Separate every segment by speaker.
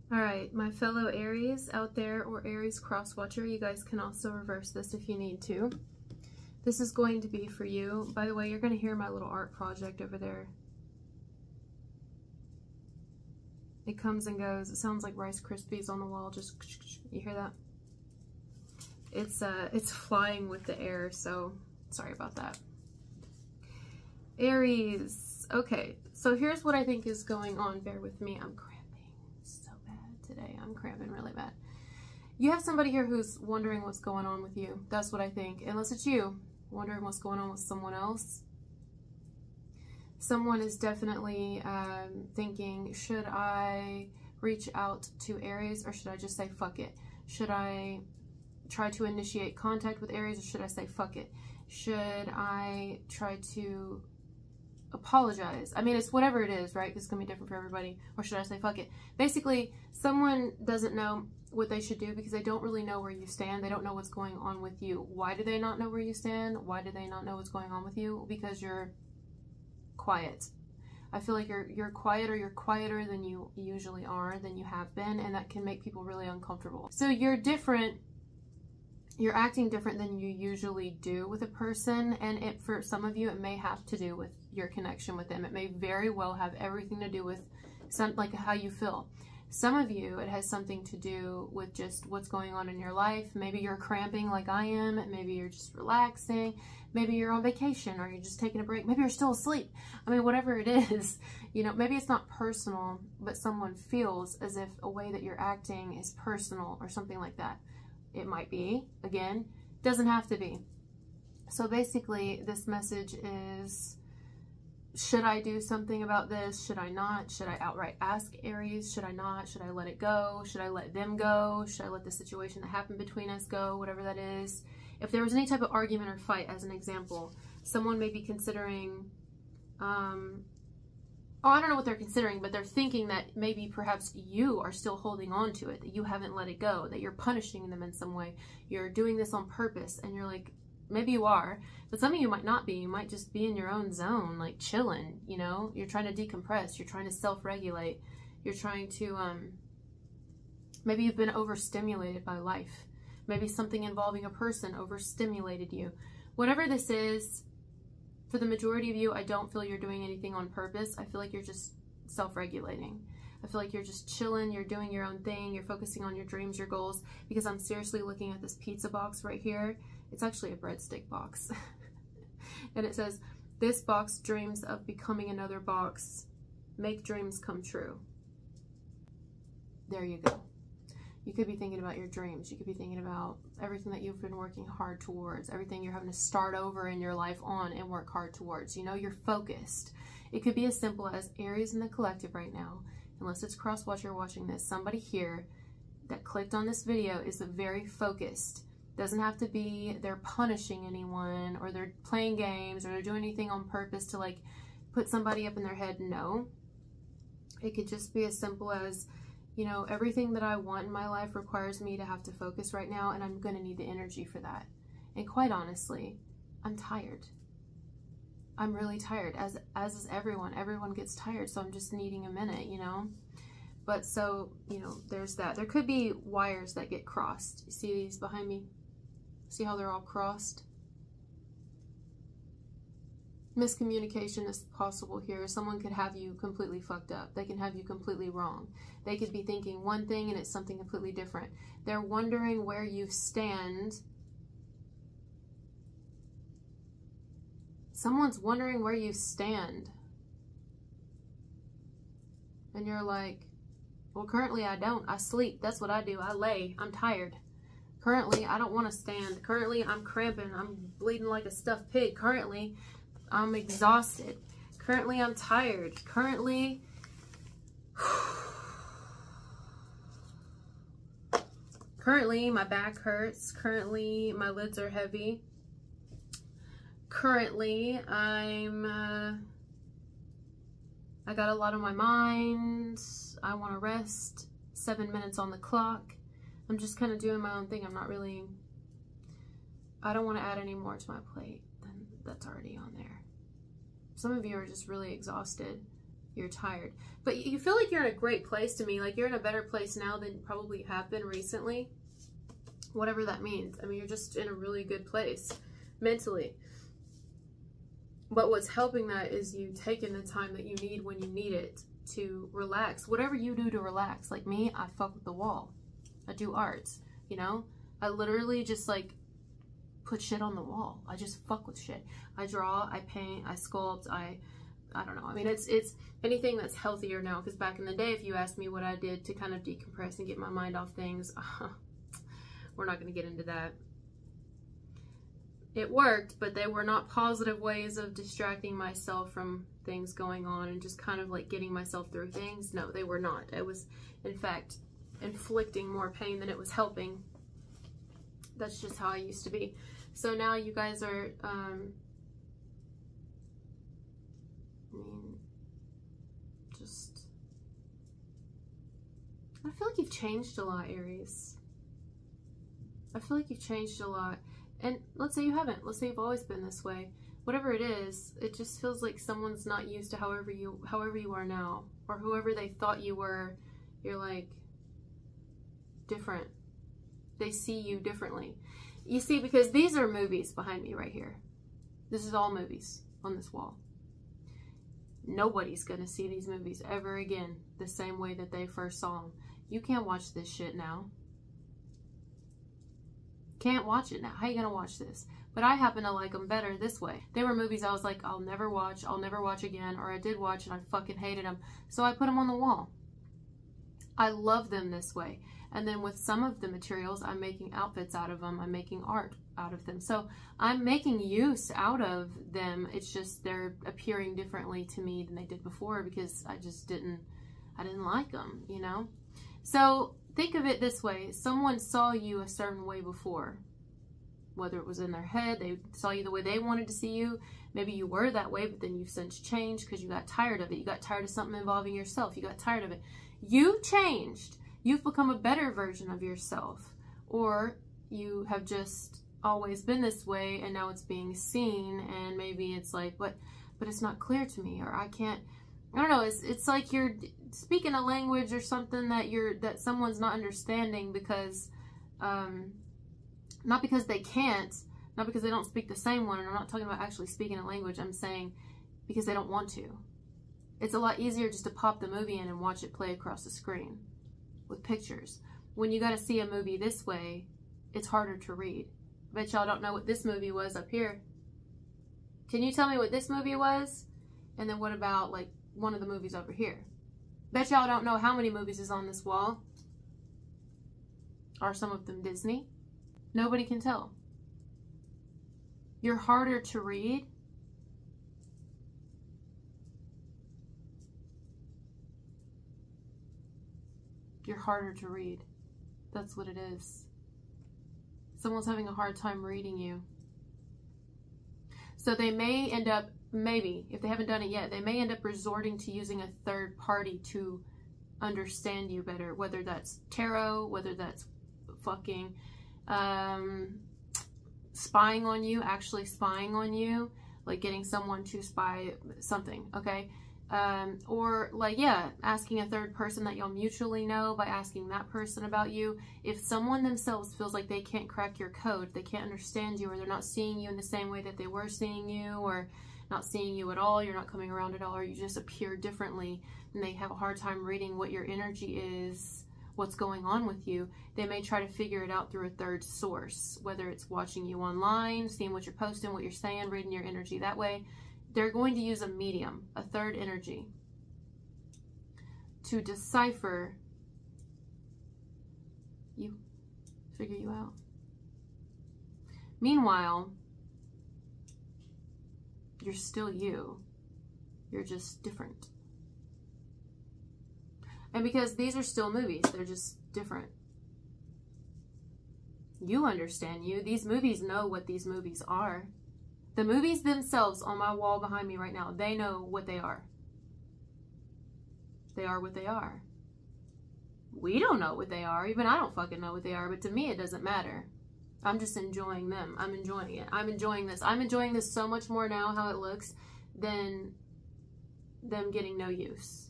Speaker 1: All right, my fellow Aries out there, or Aries cross-watcher, you guys can also reverse this if you need to. This is going to be for you. By the way, you're going to hear my little art project over there. It comes and goes. It sounds like Rice Krispies on the wall. Just, you hear that? It's flying with the air, so sorry about that. Aries. Okay, so here's what I think is going on. Bear with me. I'm cramping so bad today. I'm cramping really bad. You have somebody here who's wondering what's going on with you. That's what I think. Unless it's you wondering what's going on with someone else. Someone is definitely thinking, should I reach out to Aries or should I just say fuck it? Should I try to initiate contact with Aries or should I say fuck it? Should I try to apologize? I mean, it's whatever it is, right? It's gonna be different for everybody. Or should I say fuck it? Basically, someone doesn't know what they should do because they don't really know where you stand. They don't know what's going on with you. Why do they not know where you stand? Why do they not know what's going on with you? Because you're quiet. I feel like you're quiet, or you're quieter than you usually are, than you have been, and that can make people really uncomfortable. So you're different. You're acting different than you usually do with a person, and for some of you, it may have to do with your connection with them. It may very well have everything to do with like how you feel. Some of you, it has something to do with just what's going on in your life. Maybe you're cramping like I am. Maybe you're just relaxing. Maybe you're on vacation, or you're just taking a break. Maybe you're still asleep. I mean, whatever it is, you know, maybe it's not personal, but someone feels as if a way that you're acting is personal or something like that. It might be, again, doesn't have to be. So basically, this message is, should I do something about this? Should I not? Should I outright ask Aries? Should I not? Should I let it go? Should I let them go? Should I let the situation that happened between us go? Whatever that is. If there was any type of argument or fight, as an example, someone may be considering, I don't know what they're considering, but they're thinking that maybe perhaps you are still holding on to it, that you haven't let it go, that you're punishing them in some way. You're doing this on purpose, and you're like, maybe you are, but some of you might not be. You might just be in your own zone, like chilling, you know? You're trying to decompress. You're trying to self-regulate. You're trying to, maybe you've been overstimulated by life. Maybe something involving a person overstimulated you. Whatever this is, for the majority of you, I don't feel you're doing anything on purpose. I feel like you're just self-regulating. I feel like you're just chilling, you're doing your own thing, you're focusing on your dreams, your goals, because I'm seriously looking at this pizza box right here. It's actually a breadstick box. And it says, this box dreams of becoming another box. Make dreams come true. There you go. You could be thinking about your dreams. You could be thinking about everything that you've been working hard towards, everything you're having to start over in your life on and work hard towards. You know, you're focused. It could be as simple as Aries in the collective right now, unless it's cross-watcher watching this. Somebody here that clicked on this video is very focused. Doesn't have to be they're punishing anyone, or they're playing games, or they're doing anything on purpose to like put somebody up in their head. No. It could just be as simple as, you know, everything that I want in my life requires me to have to focus right now, and I'm going to need the energy for that. And quite honestly, I'm tired. I'm really tired, as is everyone. Everyone gets tired, so I'm just needing a minute, you know? But so, you know, there's that. There could be wires that get crossed. You see these behind me? See how they're all crossed? Miscommunication is possible here. Someone could have you completely fucked up. They can have you completely wrong. They could be thinking one thing and it's something completely different. They're wondering where you stand. Someone's wondering where you stand. And you're like, well, currently I don't. I sleep. That's what I do. I lay. I'm tired. Currently, I don't want to stand. Currently, I'm cramping. I'm bleeding like a stuffed pig. Currently, I'm exhausted. Currently, I'm tired. Currently, my back hurts. Currently, my lids are heavy. Currently, I got a lot on my mind. I want to rest. 7 minutes on the clock. I'm just kind of doing my own thing. I'm not really, I don't want to add any more to my plate than that's already on there. Some of you are just really exhausted. You're tired. But you feel like you're in a great place to me. Like you're in a better place now than you probably have been recently. Whatever that means. I mean, you're just in a really good place mentally. But what's helping that is you taking the time that you need when you need it to relax. Whatever you do to relax. Like me, I fuck with the wall. I do art, you know? I literally just like put shit on the wall. I just fuck with shit. I draw, I paint, I sculpt, I don't know. I mean, it's anything that's healthier now. Because back in the day, if you asked me what I did to kind of decompress and get my mind off things, we're not going to get into that. It worked, but they were not positive ways of distracting myself from things going on and just kind of like getting myself through things. No, they were not. It was, in fact, inflicting more pain than it was helping. That's just how I used to be. So now you guys are, I feel like you've changed a lot, Aries. I feel like you've changed a lot. And let's say you haven't. Let's say you've always been this way. Whatever it is, it just feels like someone's not used to however you are now. Or whoever they thought you were, you're like different. They see you differently. You see, because these are movies behind me right here. This is all movies on this wall. Nobody's going to see these movies ever again the same way that they first saw them. You can't watch this shit now. Can't watch it now. How you going to watch this? But I happen to like them better this way. They were movies I was like, I'll never watch again. Or I did watch and I fucking hated them. So I put them on the wall. I love them this way. And then with some of the materials, I'm making outfits out of them. I'm making art out of them. So I'm making use out of them. It's just they're appearing differently to me than they did before because I didn't like them, you know? So think of it this way. Someone saw you a certain way before. Whether it was in their head, they saw you the way they wanted to see you. Maybe you were that way, but then you've since changed because you got tired of it. You got tired of something involving yourself. You got tired of it. You changed. You've become a better version of yourself. Or you have just always been this way and now it's being seen and maybe it's like, but it's not clear to me, or I don't know, it's like you're speaking a language or something that someone's not understanding because not because they can't, not because they don't speak the same one, and I'm not talking about actually speaking a language, I'm saying because they don't want to. It's a lot easier just to pop the movie in and watch it play across the screen with pictures. When you got to see a movie this way, it's harder to read. I bet y'all don't know what this movie was up here. Can you tell me what this movie was? And then what about like one of the movies over here? Bet y'all don't know how many movies is on this wall. Are some of them Disney? Nobody can tell. You're harder to read. You're harder to read. That's what it is. Someone's having a hard time reading you. So they may end up, maybe, if they haven't done it yet, they may end up resorting to using a third party to understand you better. Whether that's tarot, whether that's fucking spying on you, actually spying on you, like getting someone to spy something, okay? Or like, yeah, asking a third person that y'all mutually know by asking that person about you. If someone themselves feels like they can't crack your code, they can't understand you, or they're not seeing you in the same way that they were seeing you, or not seeing you at all, you're not coming around at all, or you just appear differently, and they have a hard time reading what your energy is, what's going on with you, they may try to figure it out through a third source, whether it's watching you online, seeing what you're posting, what you're saying, reading your energy that way. They're going to use a medium, a third energy, to decipher you, figure you out. Meanwhile, you're still you. You're just different. And because these are still movies, they're just different. You understand you. These movies know what these movies are. The movies themselves on my wall behind me right now, they know what they are. They are what they are. We don't know what they are. Even I don't fucking know what they are. But to me, it doesn't matter. I'm just enjoying them. I'm enjoying it. I'm enjoying this. I'm enjoying this so much more now, how it looks, than them getting no use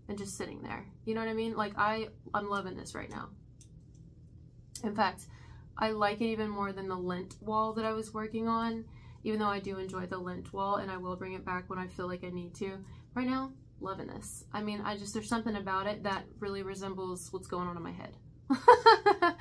Speaker 1: and just sitting there. You know what I mean? Like, I'm loving this right now. In fact, I like it even more than the lint wall that I was working on, even though I do enjoy the lint wall, and I will bring it back when I feel like I need to. Right now, loving this. I mean, there's something about it that really resembles what's going on in my head. A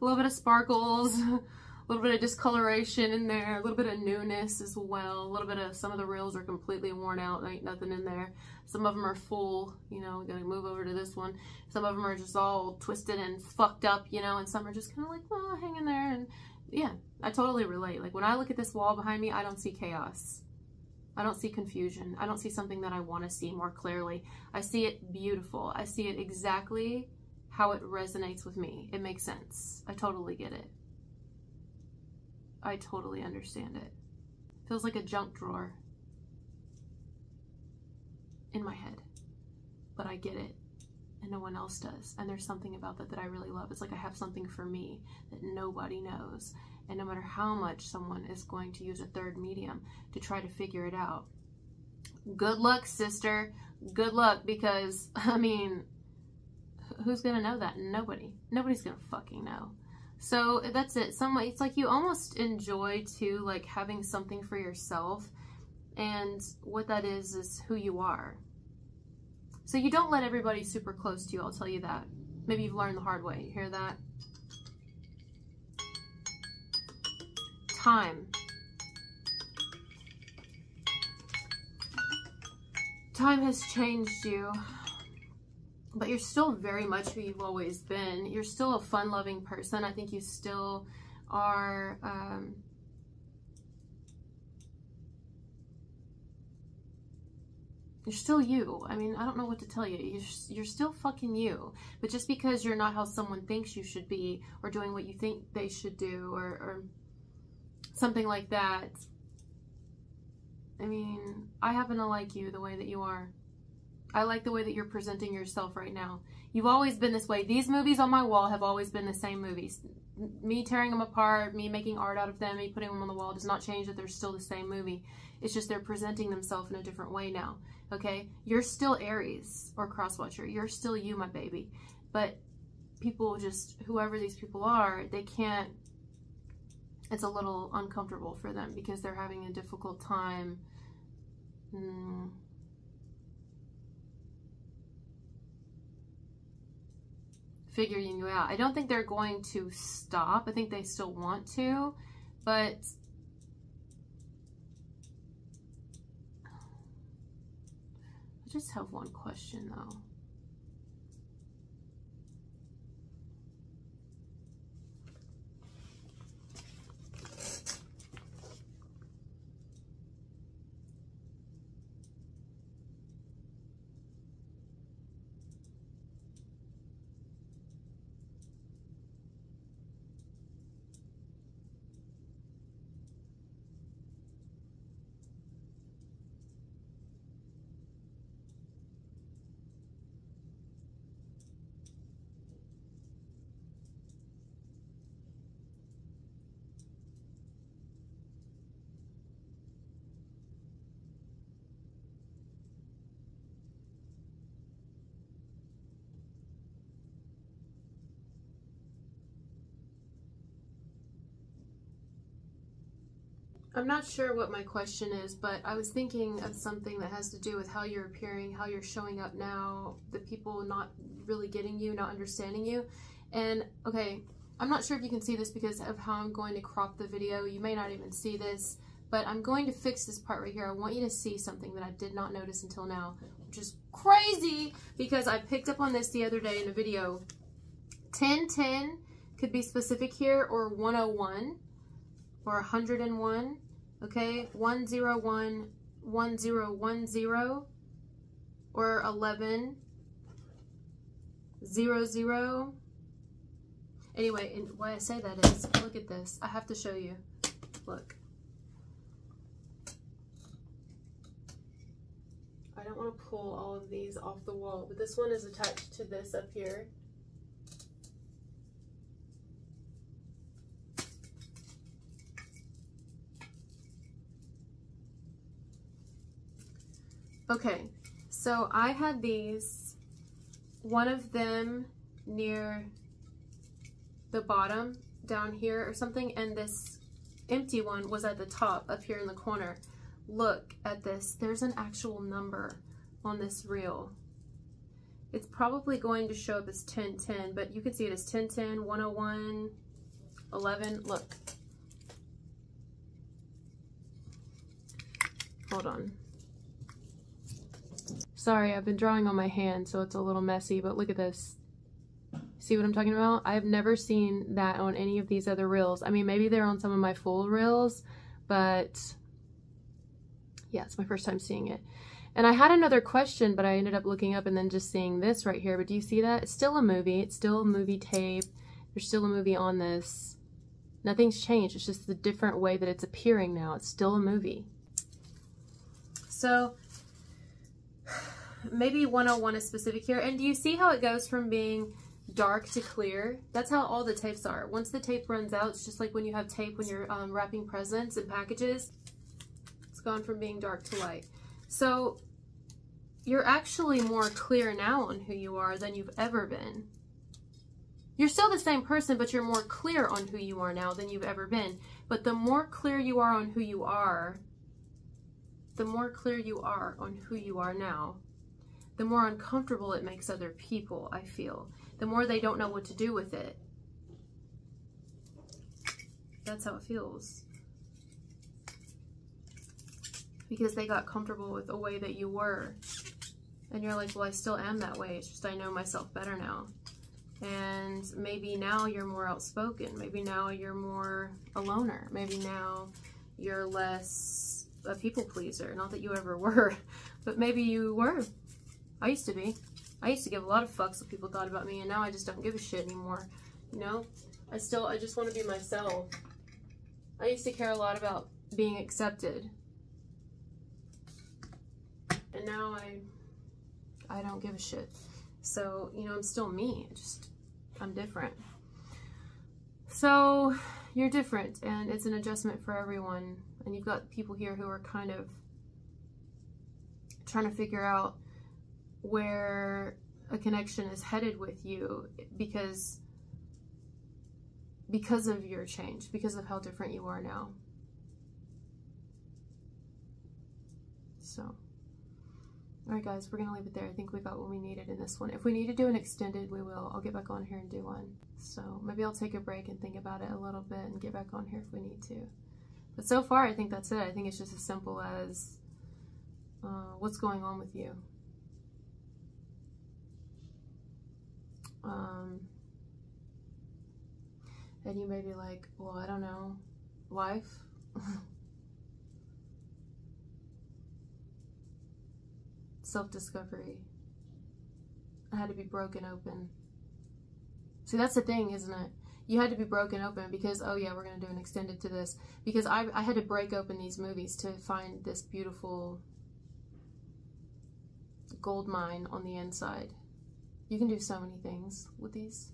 Speaker 1: little bit of sparkles, a little bit of discoloration in there, a little bit of newness as well, a little bit of, some of the reels are completely worn out, there ain't nothing in there. Some of them are full, you know, we gotta move over to this one. Some of them are just all twisted and fucked up, you know, and some are just kind of like, well, hang in there. And yeah, I totally relate. Like, when I look at this wall behind me, I don't see chaos. I don't see confusion. I don't see something that I want to see more clearly. I see it beautiful. I see it exactly how it resonates with me. It makes sense. I totally get it. I totally understand it. Feels like a junk drawer in my head, but I get it, and no one else does. And there's something about that that I really love. It's like I have something for me that nobody knows. And no matter how much someone is going to use a third medium to try to figure it out, good luck, sister. Good luck, because, I mean, who's gonna know that? Nobody. Nobody's gonna fucking know. So that's it. It's like you almost enjoy too, like, having something for yourself, and what that is who you are. So you don't let everybody super close to you, I'll tell you that. Maybe you've learned the hard way. You hear that? Time. Time has changed you, but you're still very much who you've always been. You're still a fun-loving person. I think you still are, you're still you. I mean, I don't know what to tell you. You're still fucking you. But just because you're not how someone thinks you should be, or doing what you think they should do, or something like that, I mean, I happen to like you the way that you are. I like the way that you're presenting yourself right now. You've always been this way. These movies on my wall have always been the same movies. Me tearing them apart, me making art out of them, me putting them on the wall does not change that they're still the same movie. It's just they're presenting themselves in a different way now. Okay? You're still Aries or Crosswatcher. You're still you, my baby. But people just, whoever these people are, they can't, it's a little uncomfortable for them because they're having a difficult time figuring you out. I don't think they're going to stop. I think they still want to, but I just have one question though. I'm not sure what my question is, but I was thinking of something that has to do with how you're appearing, how you're showing up now, the people not really getting you, not understanding you. And, okay, I'm not sure if you can see this because of how I'm going to crop the video. You may not even see this, but I'm going to fix this part right here. I want you to see something that I did not notice until now, which is crazy because I picked up on this the other day in a video. 1010 could be specific here, or 101, or 101. Okay, 101, 1010, or 11, 00. Anyway, and why I say that is, look at this. I have to show you. Look. I don't want to pull all of these off the wall, but this one is attached to this up here. Okay, so I had these, one of them near the bottom down here or something, and this empty one was at the top up here in the corner. Look at this. There's an actual number on this reel. It's probably going to show up as 1010, but you can see it as 1010, 101, 11. Look. Hold on. Sorry, I've been drawing on my hand, so it's a little messy, but look at this. See what I'm talking about? I've never seen that on any of these other reels. I mean, maybe they're on some of my full reels, but yeah, it's my first time seeing it. And I had another question, but I ended up looking up and then just seeing this right here. But do you see that? It's still a movie. It's still a movie tape. There's still a movie on this. Nothing's changed. It's just the different way that it's appearing now. It's still a movie. So maybe 101 is specific here. And do you see how it goes from being dark to clear? That's how all the tapes are. Once the tape runs out, it's just like when you have tape when you're wrapping presents and packages. It's gone from being dark to light. So you're actually more clear now on who you are than you've ever been. You're still the same person, but you're more clear on who you are now than you've ever been. But the more clear you are on who you are, the more clear you are on who you are now, the more uncomfortable it makes other people, I feel. The more they don't know what to do with it. That's how it feels. Because they got comfortable with the way that you were. And you're like, well, I still am that way. It's just I know myself better now. And maybe now you're more outspoken. Maybe now you're more a loner. Maybe now you're less a people pleaser. Not that you ever were, but maybe you were. I used to be. I used to give a lot of fucks what people thought about me, and now I just don't give a shit anymore. You know? I just want to be myself. I used to care a lot about being accepted. And now I don't give a shit. So, you know, I'm still me. I'm different. So, you're different, and it's an adjustment for everyone. And you've got people here who are kind of trying to figure out where a connection is headed with you because of your change, because of how different you are now. So, alright guys, we're going to leave it there. I think we got what we needed in this one. If we need to do an extended, we will. I'll get back on here and do one. So maybe I'll take a break and think about it a little bit and get back on here if we need to. But so far, I think that's it. I think it's just as simple as what's going on with you. And you may be like, well, I don't know, life? Self-discovery. I had to be broken open. See, that's the thing, isn't it? You had to be broken open because, oh yeah, we're going to do an extended to this. Because I had to break open these movies to find this beautiful gold mine on the inside. You can do so many things with these.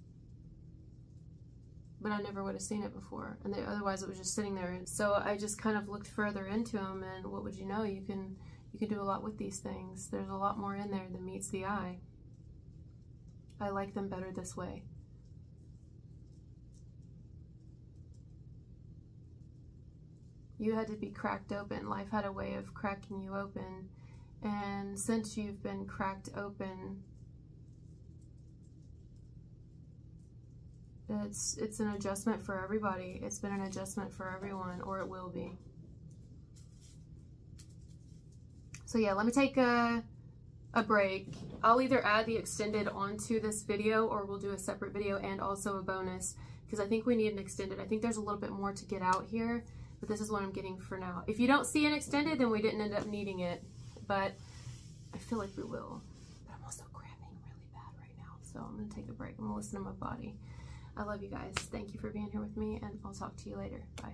Speaker 1: But I never would have seen it before. And otherwise it was just sitting there. And so I just kind of looked further into them, and what would you know? You can do a lot with these things. There's a lot more in there than meets the eye. I like them better this way. You had to be cracked open. Life had a way of cracking you open. And since you've been cracked open, it's an adjustment for everybody. It's been an adjustment for everyone, or it will be. So yeah, let me take a break. I'll either add the extended onto this video, or we'll do a separate video and also a bonus, because I think we need an extended. I think there's a little bit more to get out here, but this is what I'm getting for now. If you don't see an extended, then we didn't end up needing it, but I feel like we will. But I'm also cramping really bad right now, so I'm gonna take a break. I'm gonna listen to my body. I love you guys. Thank you for being here with me, and I'll talk to you later. Bye.